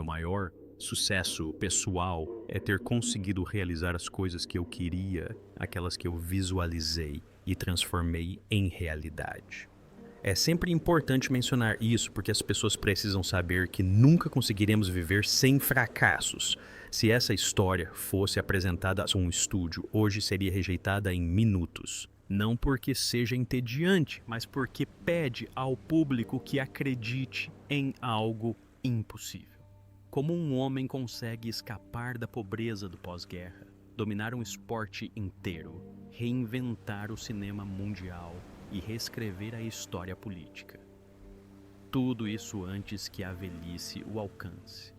Meu maior sucesso pessoal é ter conseguido realizar as coisas que eu queria, aquelas que eu visualizei e transformei em realidade. É sempre importante mencionar isso porque as pessoas precisam saber que nunca conseguiremos viver sem fracassos. Se essa história fosse apresentada a um estúdio, hoje seria rejeitada em minutos. Não porque seja entediante, mas porque pede ao público que acredite em algo impossível. Como um homem consegue escapar da pobreza do pós-guerra, dominar um esporte inteiro, reinventar o cinema mundial e reescrever a história política. Tudo isso antes que a velhice o alcance.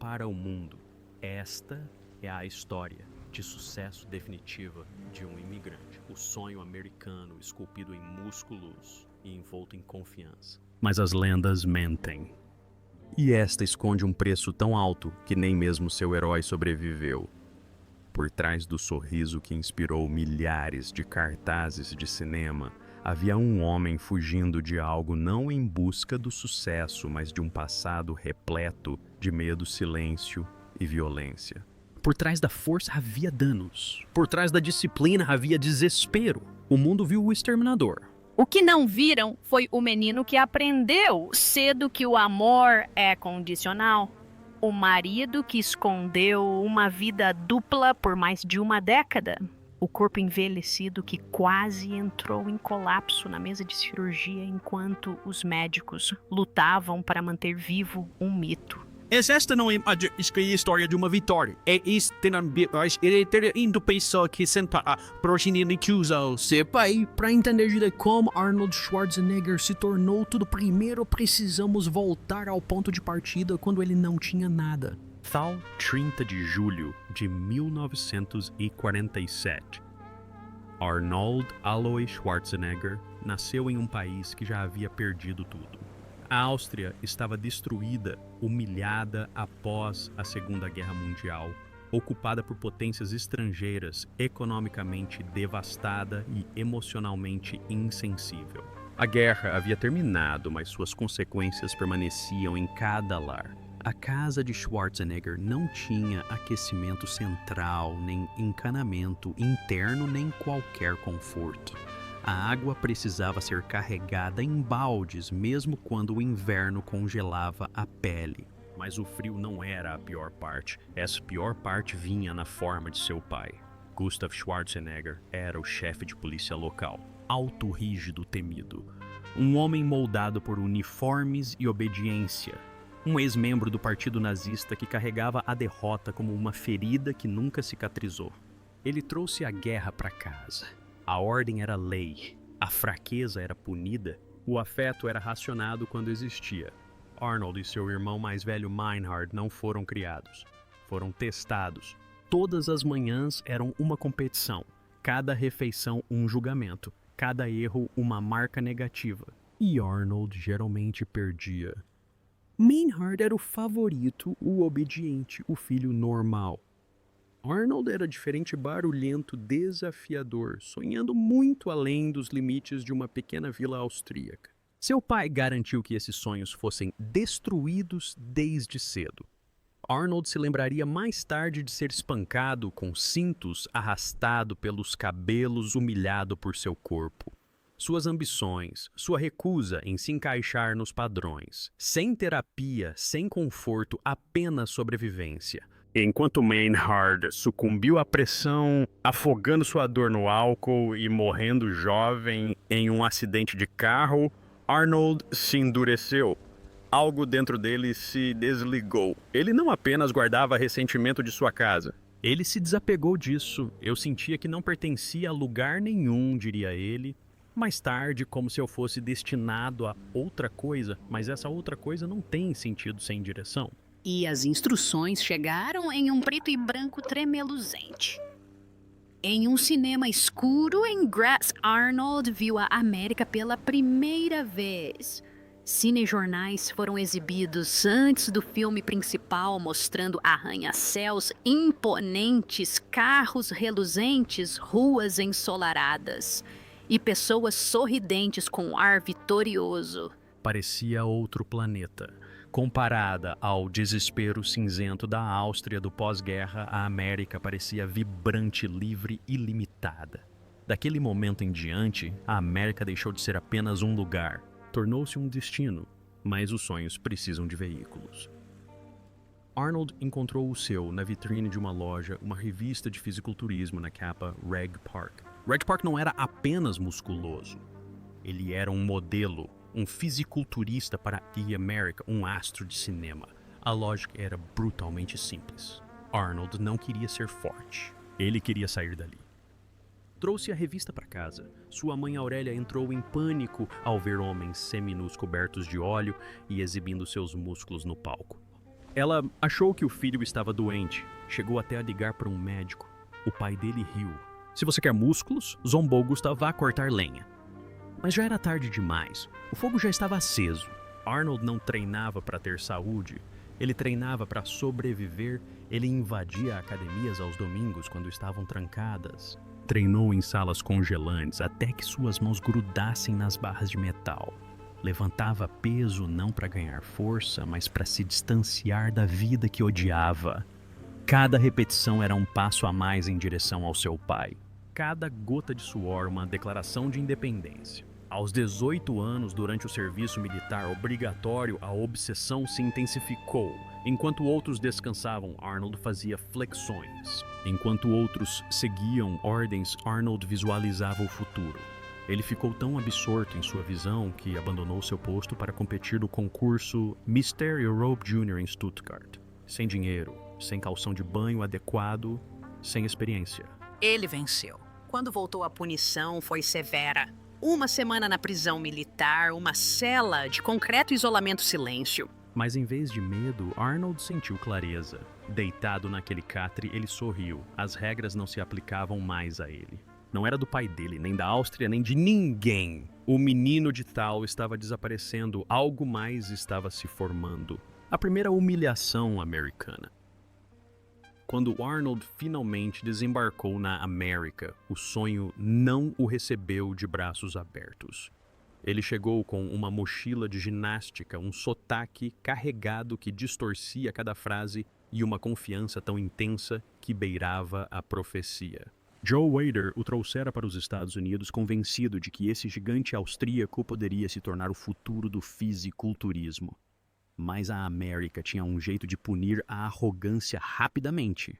Para o mundo, esta é a história de sucesso definitiva de um imigrante. O sonho americano esculpido em músculos e envolto em confiança. Mas as lendas mentem. E esta esconde um preço tão alto que nem mesmo seu herói sobreviveu. Por trás do sorriso que inspirou milhares de cartazes de cinema, havia um homem fugindo de algo não em busca do sucesso, mas de um passado repleto de medo, silêncio e violência. Por trás da força havia danos. Por trás da disciplina havia desespero. O mundo viu o exterminador. O que não viram foi o menino que aprendeu cedo que o amor é condicional. O marido que escondeu uma vida dupla por mais de uma década. O corpo envelhecido que quase entrou em colapso na mesa de cirurgia enquanto os médicos lutavam para manter vivo um mito. Esta não é a história de uma vitória. Indo pensar que senta progenia que usa. Sepai, para entender de como Arnold Schwarzenegger se tornou tudo, primeiro precisamos voltar ao ponto de partida quando ele não tinha nada. Tal 30 de julho de 1947. Arnold Alois Schwarzenegger nasceu em um país que já havia perdido tudo. A Áustria estava destruída, humilhada após a Segunda Guerra Mundial, ocupada por potências estrangeiras, economicamente devastada e emocionalmente insensível. A guerra havia terminado, mas suas consequências permaneciam em cada lar. A casa de Schwarzenegger não tinha aquecimento central, nem encanamento interno, nem qualquer conforto. A água precisava ser carregada em baldes, mesmo quando o inverno congelava a pele. Mas o frio não era a pior parte. Essa pior parte vinha na forma de seu pai. Gustav Schwarzenegger era o chefe de polícia local, alto, rígido, temido. Um homem moldado por uniformes e obediência. Um ex-membro do partido nazista que carregava a derrota como uma ferida que nunca cicatrizou. Ele trouxe a guerra para casa. A ordem era lei, a fraqueza era punida, o afeto era racionado quando existia. Arnold e seu irmão mais velho Meinhard não foram criados, foram testados. Todas as manhãs eram uma competição, cada refeição um julgamento, cada erro uma marca negativa. E Arnold geralmente perdia. Meinhard era o favorito, o obediente, o filho normal. Arnold era diferente, barulhento, desafiador, sonhando muito além dos limites de uma pequena vila austríaca. Seu pai garantiu que esses sonhos fossem destruídos desde cedo. Arnold se lembraria mais tarde de ser espancado com cintos, arrastado pelos cabelos, humilhado por seu corpo. Suas ambições, sua recusa em se encaixar nos padrões. Sem terapia, sem conforto, apenas sobrevivência. Enquanto Meinhard sucumbiu à pressão, afogando sua dor no álcool e morrendo jovem em um acidente de carro, Arnold se endureceu. Algo dentro dele se desligou. Ele não apenas guardava ressentimento de sua casa. Ele se desapegou disso. Eu sentia que não pertencia a lugar nenhum, diria ele. Mais tarde, como se eu fosse destinado a outra coisa, mas essa outra coisa não tem sentido sem direção. E as instruções chegaram em um preto e branco tremeluzente. Em um cinema escuro em Graz, Arnold viu a América pela primeira vez. Cinejornais foram exibidos antes do filme principal, mostrando arranha-céus imponentes, carros reluzentes, ruas ensolaradas e pessoas sorridentes com um ar vitorioso. Parecia outro planeta. Comparada ao desespero cinzento da Áustria do pós-guerra, a América parecia vibrante, livre e ilimitada. Daquele momento em diante, a América deixou de ser apenas um lugar, tornou-se um destino, mas os sonhos precisam de veículos. Arnold encontrou o seu na vitrine de uma loja, uma revista de fisiculturismo na capa Reg Park. Reg Park não era apenas musculoso, ele era um modelo, um fisiculturista para The America, um astro de cinema. A lógica era brutalmente simples. Arnold não queria ser forte. Ele queria sair dali. Trouxe a revista para casa. Sua mãe Aurélia entrou em pânico ao ver homens seminus cobertos de óleo e exibindo seus músculos no palco. Ela achou que o filho estava doente. Chegou até a ligar para um médico. O pai dele riu. Se você quer músculos, zombou Gustav, vá cortar lenha. Mas já era tarde demais. O fogo já estava aceso. Arnold não treinava para ter saúde. Ele treinava para sobreviver. Ele invadia academias aos domingos quando estavam trancadas. Treinou em salas congelantes até que suas mãos grudassem nas barras de metal. Levantava peso não para ganhar força, mas para se distanciar da vida que odiava. Cada repetição era um passo a mais em direção ao seu pai. Cada gota de suor uma declaração de independência. Aos 18 anos, durante o serviço militar obrigatório, a obsessão se intensificou. Enquanto outros descansavam, Arnold fazia flexões. Enquanto outros seguiam ordens, Arnold visualizava o futuro. Ele ficou tão absorto em sua visão que abandonou seu posto para competir no concurso Mr. Europe Junior em Stuttgart. Sem dinheiro, sem calção de banho adequado, sem experiência. Ele venceu. Quando voltou, a punição foi severa. 1 semana na prisão militar, uma cela de concreto isolamento silêncio. Mas em vez de medo, Arnold sentiu clareza. Deitado naquele catre, ele sorriu. As regras não se aplicavam mais a ele. Não era do pai dele, nem da Áustria, nem de ninguém. O menino de Tal estava desaparecendo, algo mais estava se formando. A primeira humilhação americana. Quando Arnold finalmente desembarcou na América, o sonho não o recebeu de braços abertos. Ele chegou com uma mochila de ginástica, um sotaque carregado que distorcia cada frase e uma confiança tão intensa que beirava a profecia. Joe Wader o trouxera para os Estados Unidos convencido de que esse gigante austríaco poderia se tornar o futuro do fisiculturismo. Mas a América tinha um jeito de punir a arrogância rapidamente.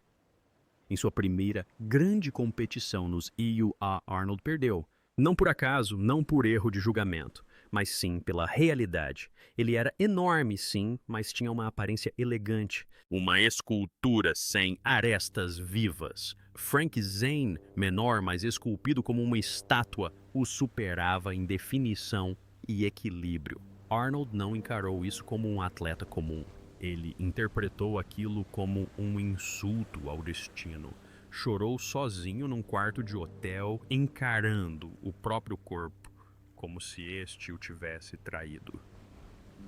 Em sua primeira grande competição nos EUA, Arnold perdeu. Não por acaso, não por erro de julgamento, mas sim pela realidade. Ele era enorme, sim, mas tinha uma aparência elegante. Uma escultura sem arestas vivas. Frank Zane, menor, mas esculpido como uma estátua, o superava em definição e equilíbrio. Arnold não encarou isso como um atleta comum. Ele interpretou aquilo como um insulto ao destino. Chorou sozinho num quarto de hotel, encarando o próprio corpo, como se este o tivesse traído.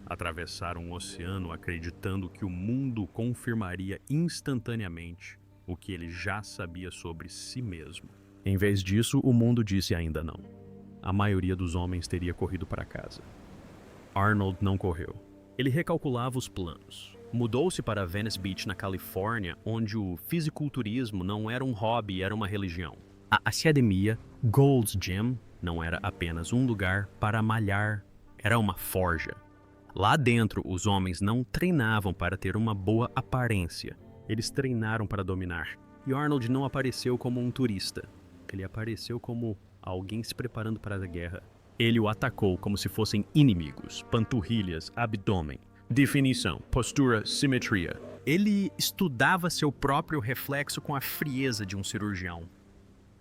Atravessaram o oceano acreditando que o mundo confirmaria instantaneamente o que ele já sabia sobre si mesmo. Em vez disso, o mundo disse ainda não. A maioria dos homens teria corrido para casa. Arnold não correu. Ele recalculava os planos. Mudou-se para Venice Beach, na Califórnia, onde o fisiculturismo não era um hobby, era uma religião. A academia Gold's Gym não era apenas um lugar para malhar, era uma forja. Lá dentro, os homens não treinavam para ter uma boa aparência. Eles treinaram para dominar. E Arnold não apareceu como um turista. Ele apareceu como alguém se preparando para a guerra. Ele o atacou como se fossem inimigos, panturrilhas, abdômen, definição, postura, simetria. Ele estudava seu próprio reflexo com a frieza de um cirurgião.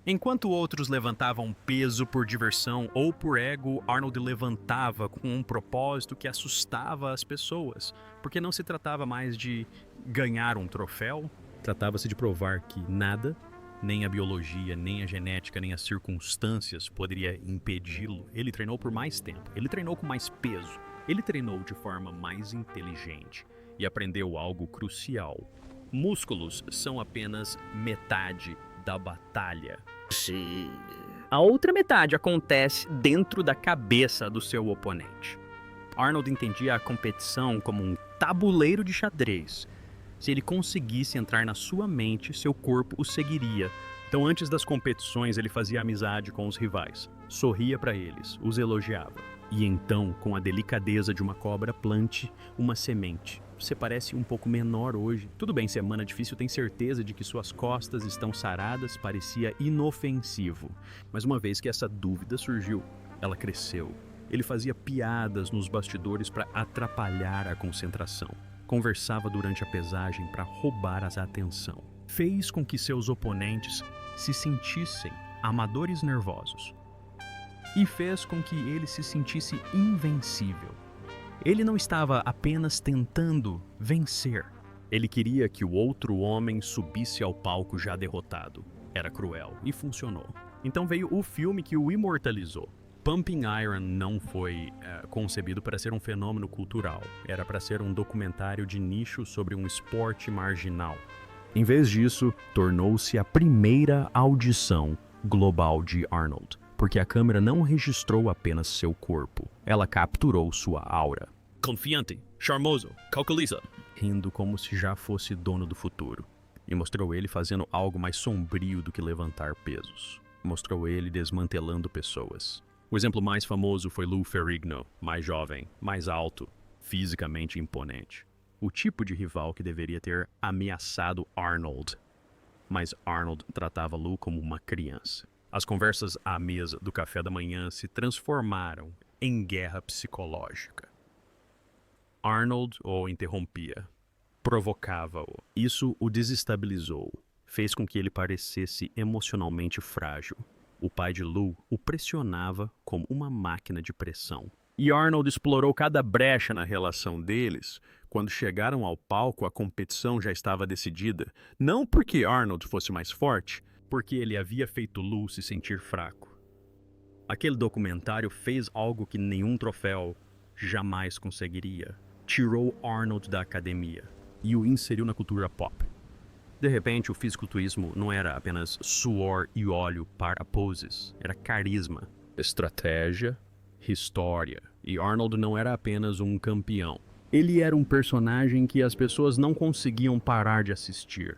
Enquanto outros levantavam peso por diversão ou por ego, Arnold levantava com um propósito que assustava as pessoas, porque não se tratava mais de ganhar um troféu, tratava-se de provar que nada, nem a biologia, nem a genética, nem as circunstâncias poderia impedi-lo. Ele treinou por mais tempo, ele treinou com mais peso, ele treinou de forma mais inteligente e aprendeu algo crucial. Músculos são apenas metade da batalha. Sim. A outra metade acontece dentro da cabeça do seu oponente. Arnold entendia a competição como um tabuleiro de xadrez. Se ele conseguisse entrar na sua mente, seu corpo o seguiria. Então, antes das competições, ele fazia amizade com os rivais, sorria para eles, os elogiava. E então, com a delicadeza de uma cobra, plante uma semente. Você parece um pouco menor hoje. Tudo bem, semana difícil, tem certeza de que suas costas estão saradas, parecia inofensivo. Mas uma vez que essa dúvida surgiu, ela cresceu. Ele fazia piadas nos bastidores para atrapalhar a concentração. Conversava durante a pesagem para roubar a atenção. Fez com que seus oponentes se sentissem amadores nervosos. E fez com que ele se sentisse invencível. Ele não estava apenas tentando vencer. Ele queria que o outro homem subisse ao palco já derrotado. Era cruel e funcionou. Então veio o filme que o imortalizou. Pumping Iron não foi concebido para ser um fenômeno cultural. Era para ser um documentário de nicho sobre um esporte marginal. Em vez disso, tornou-se a primeira audição global de Arnold, porque a câmera não registrou apenas seu corpo, ela capturou sua aura. Confiante, charmoso, calculista, rindo como se já fosse dono do futuro. E mostrou ele fazendo algo mais sombrio do que levantar pesos. Mostrou ele desmantelando pessoas. O exemplo mais famoso foi Lou Ferrigno, mais jovem, mais alto, fisicamente imponente. O tipo de rival que deveria ter ameaçado Arnold. Mas Arnold tratava Lou como uma criança. As conversas à mesa do café da manhã se transformaram em guerra psicológica. Arnold o interrompia, provocava-o. Isso o desestabilizou, fez com que ele parecesse emocionalmente frágil. O pai de Lou o pressionava como uma máquina de pressão. E Arnold explorou cada brecha na relação deles. Quando chegaram ao palco, a competição já estava decidida. Não porque Arnold fosse mais forte, porque ele havia feito Lou se sentir fraco. Aquele documentário fez algo que nenhum troféu jamais conseguiria. Tirou Arnold da academia e o inseriu na cultura pop. De repente, o fisiculturismo não era apenas suor e óleo para poses, era carisma, estratégia, história. E Arnold não era apenas um campeão. Ele era um personagem que as pessoas não conseguiam parar de assistir.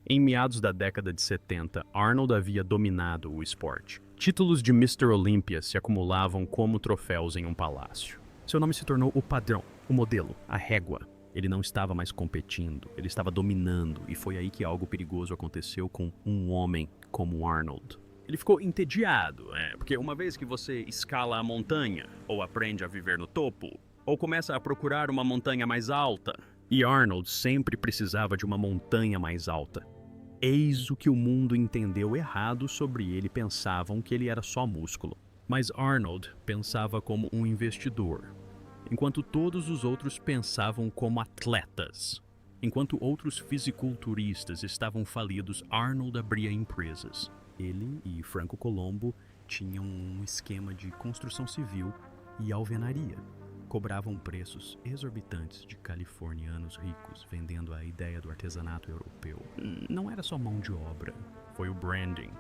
Em meados da década de 70, Arnold havia dominado o esporte. Títulos de Mr. Olympia se acumulavam como troféus em um palácio. Seu nome se tornou o padrão, o modelo, a régua. Ele não estava mais competindo, ele estava dominando, e foi aí que algo perigoso aconteceu com um homem como Arnold. Ele ficou entediado, porque uma vez que você escala a montanha, ou aprende a viver no topo, ou começa a procurar uma montanha mais alta, e Arnold sempre precisava de uma montanha mais alta. Eis o que o mundo entendeu errado sobre ele, pensavam que ele era só músculo. Mas Arnold pensava como um investidor, enquanto todos os outros pensavam como atletas. Enquanto outros fisiculturistas estavam falidos, Arnold abria empresas. Ele e Franco Colombo tinham um esquema de construção civil e alvenaria. Cobravam preços exorbitantes de californianos ricos, vendendo a ideia do artesanato europeu. Não era só mão de obra, foi o branding.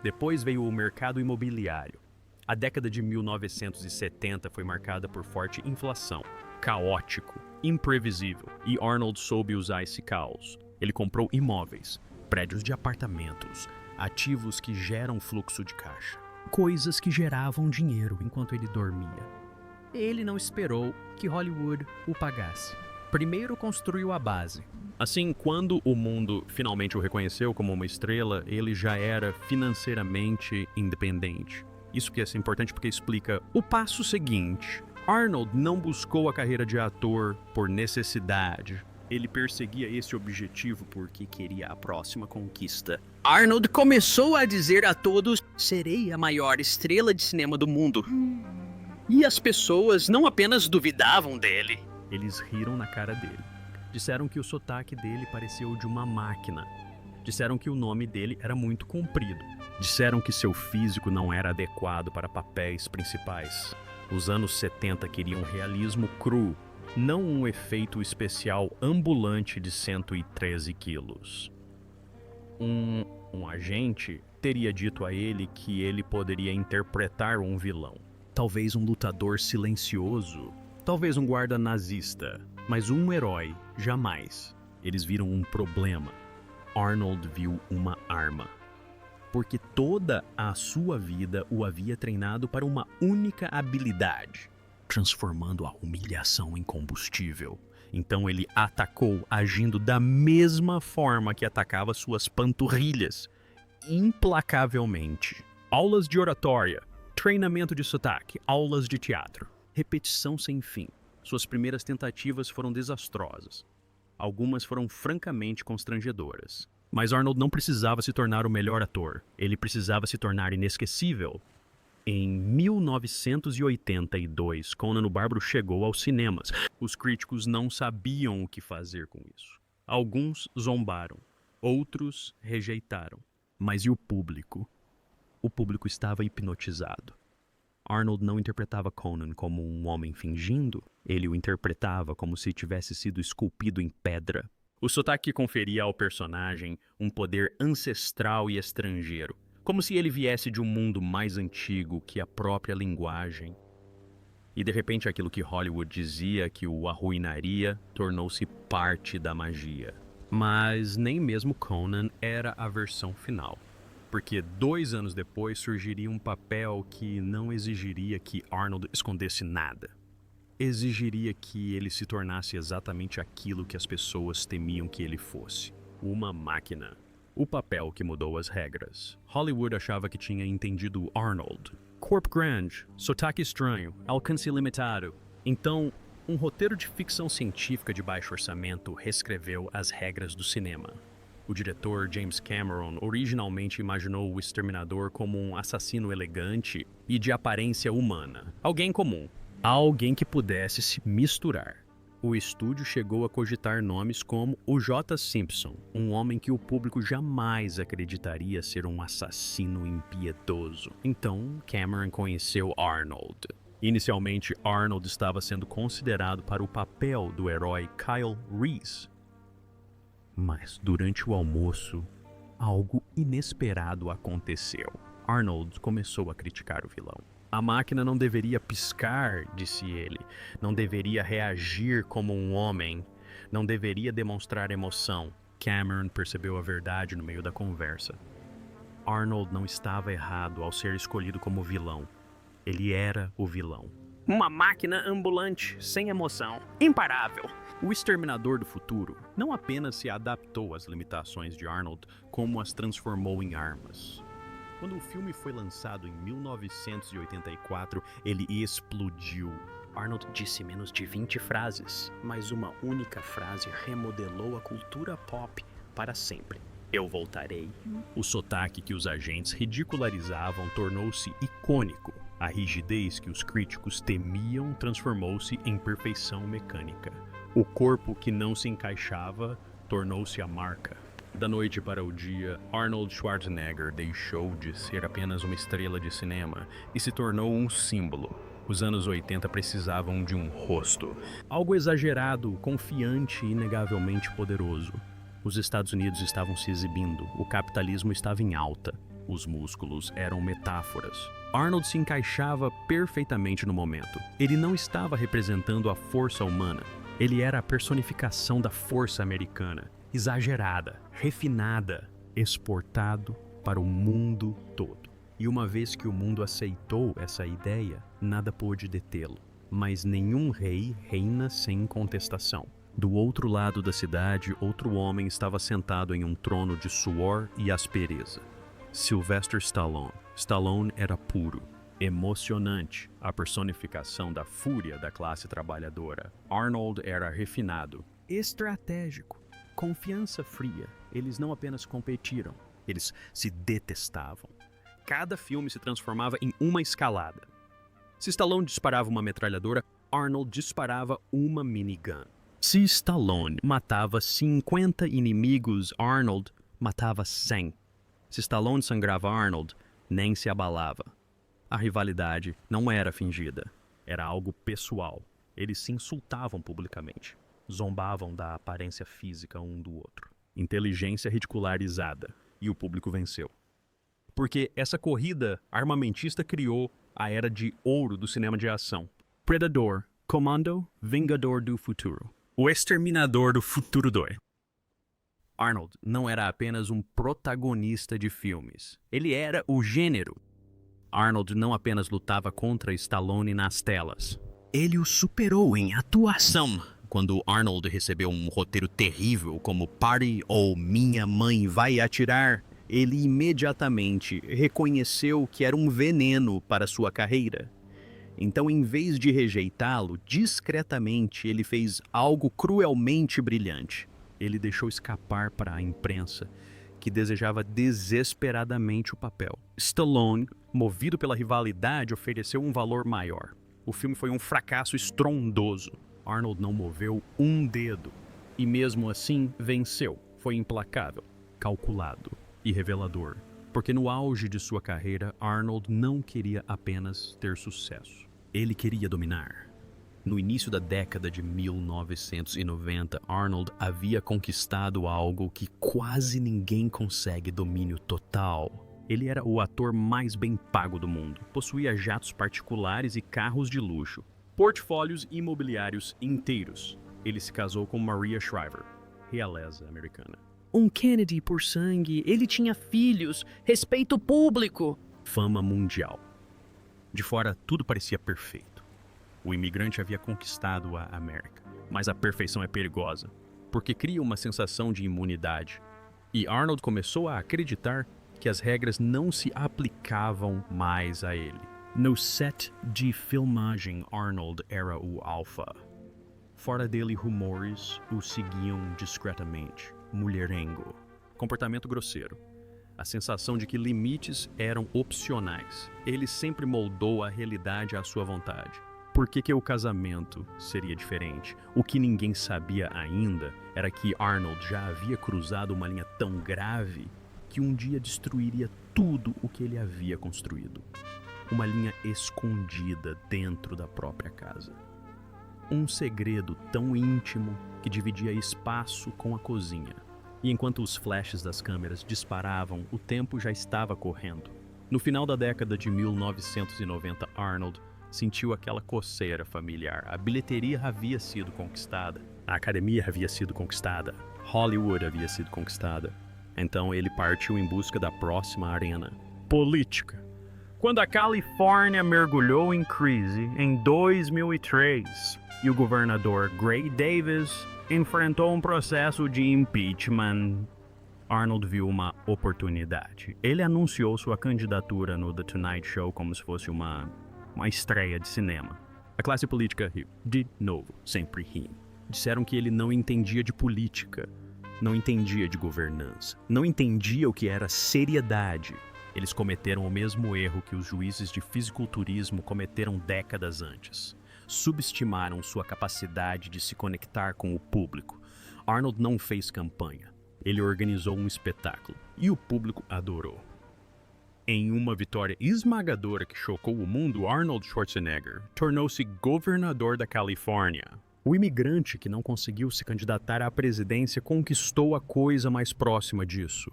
Depois veio o mercado imobiliário. A década de 1970 foi marcada por forte inflação, caótico, imprevisível, e Arnold soube usar esse caos. Ele comprou imóveis, prédios de apartamentos, ativos que geram fluxo de caixa, coisas que geravam dinheiro enquanto ele dormia. Ele não esperou que Hollywood o pagasse. Primeiro construiu a base. Assim, quando o mundo finalmente o reconheceu como uma estrela, ele já era financeiramente independente. Isso que é importante porque explica o passo seguinte. Arnold não buscou a carreira de ator por necessidade. Ele perseguia esse objetivo porque queria a próxima conquista. Arnold começou a dizer a todos: serei a maior estrela de cinema do mundo. E as pessoas não apenas duvidavam dele. Eles riram na cara dele. Disseram que o sotaque dele parecia o de uma máquina. Disseram que o nome dele era muito comprido. Disseram que seu físico não era adequado para papéis principais. Os anos 70 queriam realismo cru, não um efeito especial ambulante de 113 quilos. Um agente teria dito a ele que ele poderia interpretar um vilão. Talvez um lutador silencioso, talvez um guarda nazista, Mas um herói, jamais. Eles viram um problema. Arnold viu uma arma. Porque toda a sua vida o havia treinado para uma única habilidade, transformando a humilhação em combustível. Então ele atacou agindo da mesma forma que atacava suas panturrilhas, implacavelmente. Aulas de oratória, treinamento de sotaque, aulas de teatro, repetição sem fim. Suas primeiras tentativas foram desastrosas. Algumas foram francamente constrangedoras. Mas Arnold não precisava se tornar o melhor ator. Ele precisava se tornar inesquecível. Em 1982, Conan o Bárbaro chegou aos cinemas. Os críticos não sabiam o que fazer com isso. Alguns zombaram, outros rejeitaram. Mas e o público? O público estava hipnotizado. Arnold não interpretava Conan como um homem fingindo, ele o interpretava como se tivesse sido esculpido em pedra. O sotaque conferia ao personagem um poder ancestral e estrangeiro, como se ele viesse de um mundo mais antigo que a própria linguagem. E de repente aquilo que Hollywood dizia que o arruinaria tornou-se parte da magia. Mas nem mesmo Conan era a versão final. Porque 2 anos depois surgiria um papel que não exigiria que Arnold escondesse nada. Exigiria que ele se tornasse exatamente aquilo que as pessoas temiam que ele fosse: uma máquina. O papel que mudou as regras. Hollywood achava que tinha entendido Arnold. Corpo grande, sotaque estranho, alcance limitado. Então, um roteiro de ficção científica de baixo orçamento reescreveu as regras do cinema. O diretor James Cameron originalmente imaginou o Exterminador como um assassino elegante e de aparência humana. Alguém comum. Alguém que pudesse se misturar. O estúdio chegou a cogitar nomes como o J. Simpson, um homem que o público jamais acreditaria ser um assassino impiedoso. Então, Cameron conheceu Arnold. Inicialmente, Arnold estava sendo considerado para o papel do herói Kyle Reese. Mas durante o almoço, algo inesperado aconteceu. Arnold começou a criticar o vilão. A máquina não deveria piscar, disse ele. Não deveria reagir como um homem. Não deveria demonstrar emoção. Cameron percebeu a verdade no meio da conversa. Arnold não estava errado ao ser escolhido como vilão. Ele era o vilão. Uma máquina ambulante, sem emoção, imparável. O Exterminador do Futuro não apenas se adaptou às limitações de Arnold, como as transformou em armas. Quando o filme foi lançado em 1984, ele explodiu. Arnold disse menos de 20 frases, mas uma única frase remodelou a cultura pop para sempre. Eu voltarei. O sotaque que os agentes ridicularizavam tornou-se icônico. A rigidez que os críticos temiam transformou-se em perfeição mecânica. O corpo que não se encaixava tornou-se a marca. Da noite para o dia, Arnold Schwarzenegger deixou de ser apenas uma estrela de cinema e se tornou um símbolo. Os anos 80 precisavam de um rosto. Algo exagerado, confiante e inegavelmente poderoso. Os Estados Unidos estavam se exibindo, o capitalismo estava em alta. Os músculos eram metáforas. Arnold se encaixava perfeitamente no momento. Ele não estava representando a força humana. Ele era a personificação da força americana, exagerada, refinada, exportado para o mundo todo. E uma vez que o mundo aceitou essa ideia, nada pôde detê-lo. Mas nenhum rei reina sem contestação. Do outro lado da cidade, outro homem estava sentado em um trono de suor e aspereza. Sylvester Stallone. Stallone era puro, emocionante, a personificação da fúria da classe trabalhadora. Arnold era refinado, estratégico, confiança fria. Eles não apenas competiram, eles se detestavam. Cada filme se transformava em uma escalada. Se Stallone disparava uma metralhadora, Arnold disparava uma minigun. Se Stallone matava 50 inimigos, Arnold matava 100. Se Stallone sangrava Arnold, nem se abalava. A rivalidade não era fingida, era algo pessoal. Eles se insultavam publicamente, zombavam da aparência física um do outro. Inteligência ridicularizada, e o público venceu. Porque essa corrida armamentista criou a era de ouro do cinema de ação. Predador, Commando, Vingador do Futuro. O Exterminador do Futuro 2. Arnold não era apenas um protagonista de filmes. Ele era o gênero. Arnold não apenas lutava contra Stallone nas telas. Ele o superou em atuação. Quando Arnold recebeu um roteiro terrível como Party ou Minha Mãe Vai Atirar, ele imediatamente reconheceu que era um veneno para sua carreira. Então, em vez de rejeitá-lo, discretamente ele fez algo cruelmente brilhante. Ele deixou escapar para a imprensa, que desejava desesperadamente o papel. Stallone, movido pela rivalidade, ofereceu um valor maior. O filme foi um fracasso estrondoso. Arnold não moveu um dedo. E mesmo assim, venceu. Foi implacável, calculado e revelador. Porque no auge de sua carreira, Arnold não queria apenas ter sucesso. Ele queria dominar. No início da década de 1990, Arnold havia conquistado algo que quase ninguém consegue: domínio total. Ele era o ator mais bem pago do mundo. Possuía jatos particulares e carros de luxo. Portfólios imobiliários inteiros. Ele se casou com Maria Shriver, realeza americana. Um Kennedy por sangue, ele tinha filhos, respeito público. Fama mundial. De fora, tudo parecia perfeito. O imigrante havia conquistado a América. Mas a perfeição é perigosa, porque cria uma sensação de imunidade. E Arnold começou a acreditar que as regras não se aplicavam mais a ele. No set de filmagem, Arnold era o alfa. Fora dele, rumores o seguiam discretamente. Mulherengo. Comportamento grosseiro. A sensação de que limites eram opcionais. Ele sempre moldou a realidade à sua vontade. Por que o casamento seria diferente? O que ninguém sabia ainda era que Arnold já havia cruzado uma linha tão grave que um dia destruiria tudo o que ele havia construído. Uma linha escondida dentro da própria casa. Um segredo tão íntimo que dividia espaço com a cozinha. E enquanto os flashes das câmeras disparavam, o tempo já estava correndo. No final da década de 1990, Arnold sentiu aquela coceira familiar. A bilheteria havia sido conquistada. A academia havia sido conquistada. Hollywood havia sido conquistada. Então ele partiu em busca da próxima arena. Política. Quando a Califórnia mergulhou em crise em 2003 e o governador Gray Davis enfrentou um processo de impeachment, Arnold viu uma oportunidade. Ele anunciou sua candidatura no The Tonight Show como se fosse uma estreia de cinema. A classe política riu. De novo, sempre rindo. Disseram que ele não entendia de política, não entendia de governança, não entendia o que era seriedade. Eles cometeram o mesmo erro que os juízes de fisiculturismo cometeram décadas antes. Subestimaram sua capacidade de se conectar com o público. Arnold não fez campanha. Ele organizou um espetáculo e o público adorou. Em uma vitória esmagadora que chocou o mundo, Arnold Schwarzenegger tornou-se governador da Califórnia. O imigrante que não conseguiu se candidatar à presidência conquistou a coisa mais próxima disso.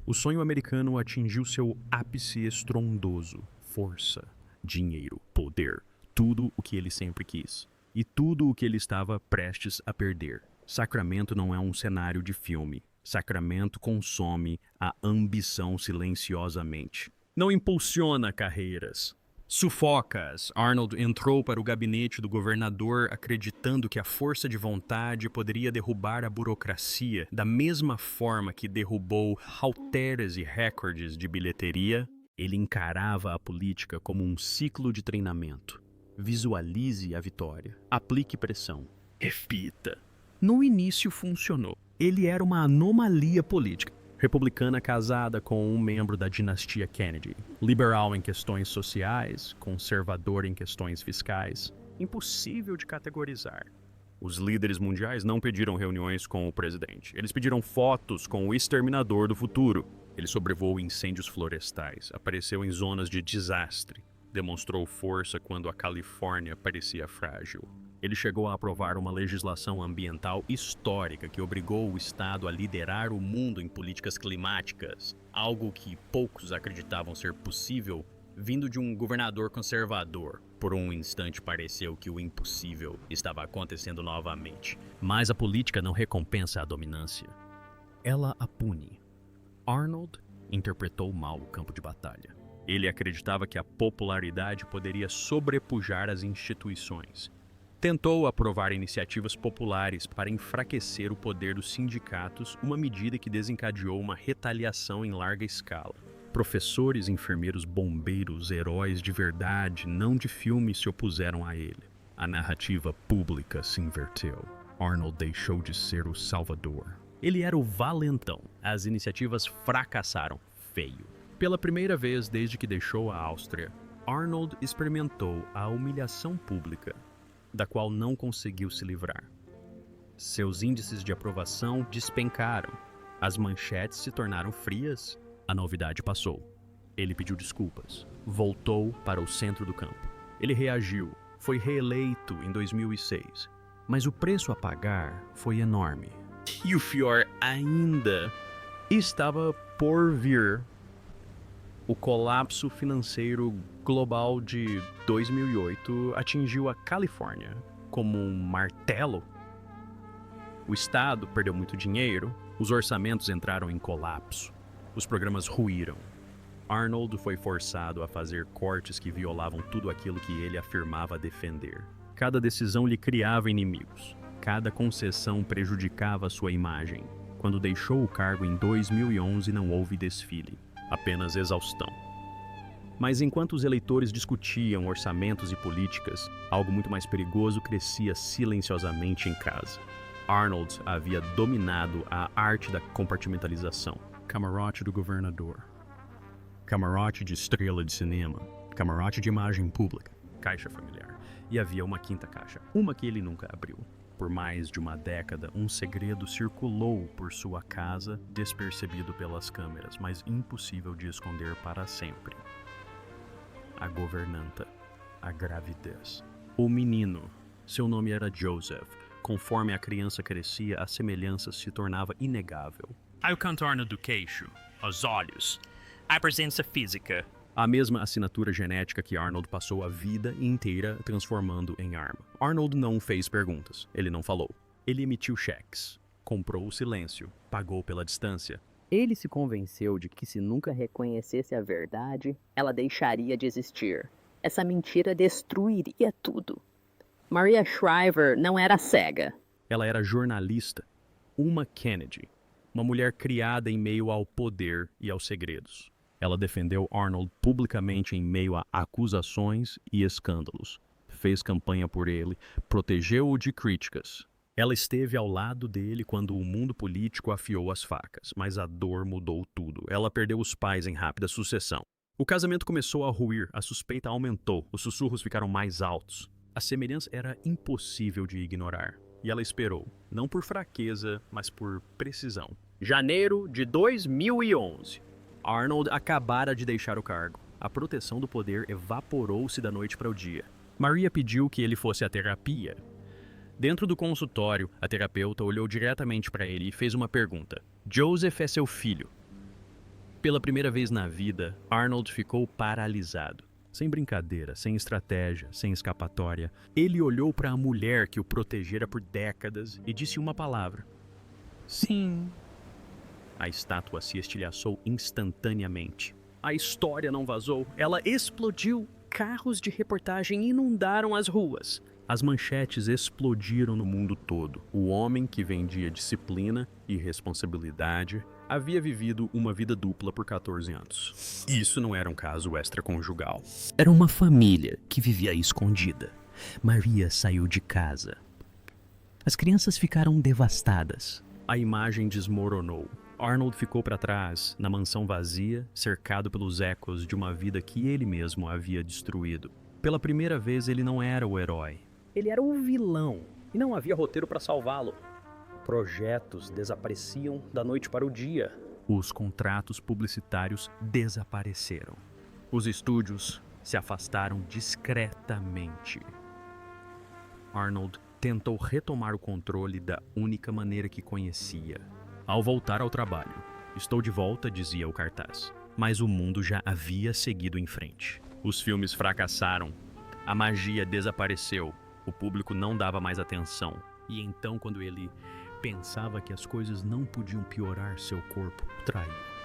O sonho americano atingiu seu ápice estrondoso. Força, dinheiro, poder. Tudo o que ele sempre quis. E tudo o que ele estava prestes a perder. Sacramento não é um cenário de filme. Sacramento consome a ambição silenciosamente. Não impulsiona carreiras. Sufoca-as. Arnold entrou para o gabinete do governador acreditando que a força de vontade poderia derrubar a burocracia da mesma forma que derrubou halteres e recordes de bilheteria. Ele encarava a política como um ciclo de treinamento. Visualize a vitória. Aplique pressão. Repita. No início funcionou. Ele era uma anomalia política. Republicana casada com um membro da dinastia Kennedy. Liberal em questões sociais, conservador em questões fiscais. Impossível de categorizar. Os líderes mundiais não pediram reuniões com o presidente. Eles pediram fotos com o exterminador do futuro. Ele sobrevoou incêndios florestais, apareceu em zonas de desastre. Demonstrou força quando a Califórnia parecia frágil. Ele chegou a aprovar uma legislação ambiental histórica que obrigou o Estado a liderar o mundo em políticas climáticas, algo que poucos acreditavam ser possível vindo de um governador conservador. Por um instante pareceu que o impossível estava acontecendo novamente. Mas a política não recompensa a dominância. Ela a pune. Arnold interpretou mal o campo de batalha. Ele acreditava que a popularidade poderia sobrepujar as instituições. Tentou aprovar iniciativas populares para enfraquecer o poder dos sindicatos, uma medida que desencadeou uma retaliação em larga escala. Professores, enfermeiros, bombeiros, heróis de verdade, não de filme, se opuseram a ele. A narrativa pública se inverteu. Arnold deixou de ser o salvador. Ele era o valentão. As iniciativas fracassaram feio. Pela primeira vez desde que deixou a Áustria, Arnold experimentou a humilhação pública, da qual não conseguiu se livrar. Seus índices de aprovação despencaram. As manchetes se tornaram frias. A novidade passou. Ele pediu desculpas. Voltou para o centro do campo. Ele reagiu. Foi reeleito em 2006. Mas o preço a pagar foi enorme. E o pior ainda estava por vir. O colapso financeiro global de 2008 atingiu a Califórnia como um martelo. O Estado perdeu muito dinheiro, os orçamentos entraram em colapso, os programas ruíram. Arnold foi forçado a fazer cortes que violavam tudo aquilo que ele afirmava defender. Cada decisão lhe criava inimigos, cada concessão prejudicava sua imagem. Quando deixou o cargo em 2011, não houve desfile. Apenas exaustão. Mas enquanto os eleitores discutiam orçamentos e políticas, algo muito mais perigoso crescia silenciosamente em casa. Arnold havia dominado a arte da compartimentalização. Camarote do governador. Camarote de estrela de cinema. Camarote de imagem pública. Caixa familiar. E havia uma quinta caixa, uma que ele nunca abriu. Por mais de uma década, um segredo circulou por sua casa, despercebido pelas câmeras, mas impossível de esconder para sempre. A governanta, a gravidez. O menino, seu nome era Joseph. Conforme a criança crescia, a semelhança se tornava inegável. Aí o contorno do queixo, os olhos, a presença física. A mesma assinatura genética que Arnold passou a vida inteira transformando em arma. Arnold não fez perguntas, ele não falou. Ele emitiu cheques, comprou o silêncio, pagou pela distância. Ele se convenceu de que se nunca reconhecesse a verdade, ela deixaria de existir. Essa mentira destruiria tudo. Maria Shriver não era cega. Ela era jornalista, uma Kennedy, uma mulher criada em meio ao poder e aos segredos. Ela defendeu Arnold publicamente em meio a acusações e escândalos. Fez campanha por ele, protegeu-o de críticas. Ela esteve ao lado dele quando o mundo político afiou as facas, mas a dor mudou tudo. Ela perdeu os pais em rápida sucessão. O casamento começou a ruir, a suspeita aumentou, os sussurros ficaram mais altos. A semelhança era impossível de ignorar. E ela esperou, não por fraqueza, mas por precisão. Janeiro de 2011. Arnold acabara de deixar o cargo. A proteção do poder evaporou-se da noite para o dia. Maria pediu que ele fosse à terapia. Dentro do consultório, a terapeuta olhou diretamente para ele e fez uma pergunta. Joseph é seu filho. Pela primeira vez na vida, Arnold ficou paralisado. Sem brincadeira, sem estratégia, sem escapatória. Ele olhou para a mulher que o protegera por décadas e disse uma palavra. Sim. A estátua se estilhaçou instantaneamente. A história não vazou, ela explodiu. Carros de reportagem inundaram as ruas. As manchetes explodiram no mundo todo. O homem que vendia disciplina e responsabilidade havia vivido uma vida dupla por 14 anos. Isso não era um caso extraconjugal. Era uma família que vivia escondida. Maria saiu de casa. As crianças ficaram devastadas. A imagem desmoronou. Arnold ficou para trás, na mansão vazia, cercado pelos ecos de uma vida que ele mesmo havia destruído. Pela primeira vez, ele não era o herói. Ele era o vilão, e não havia roteiro para salvá-lo. Projetos desapareciam da noite para o dia. Os contratos publicitários desapareceram. Os estúdios se afastaram discretamente. Arnold tentou retomar o controle da única maneira que conhecia. Ao voltar ao trabalho, estou de volta, dizia o cartaz. Mas o mundo já havia seguido em frente. Os filmes fracassaram. A magia desapareceu. O público não dava mais atenção. E então, quando ele pensava que as coisas não podiam piorar, seu corpo o traiu.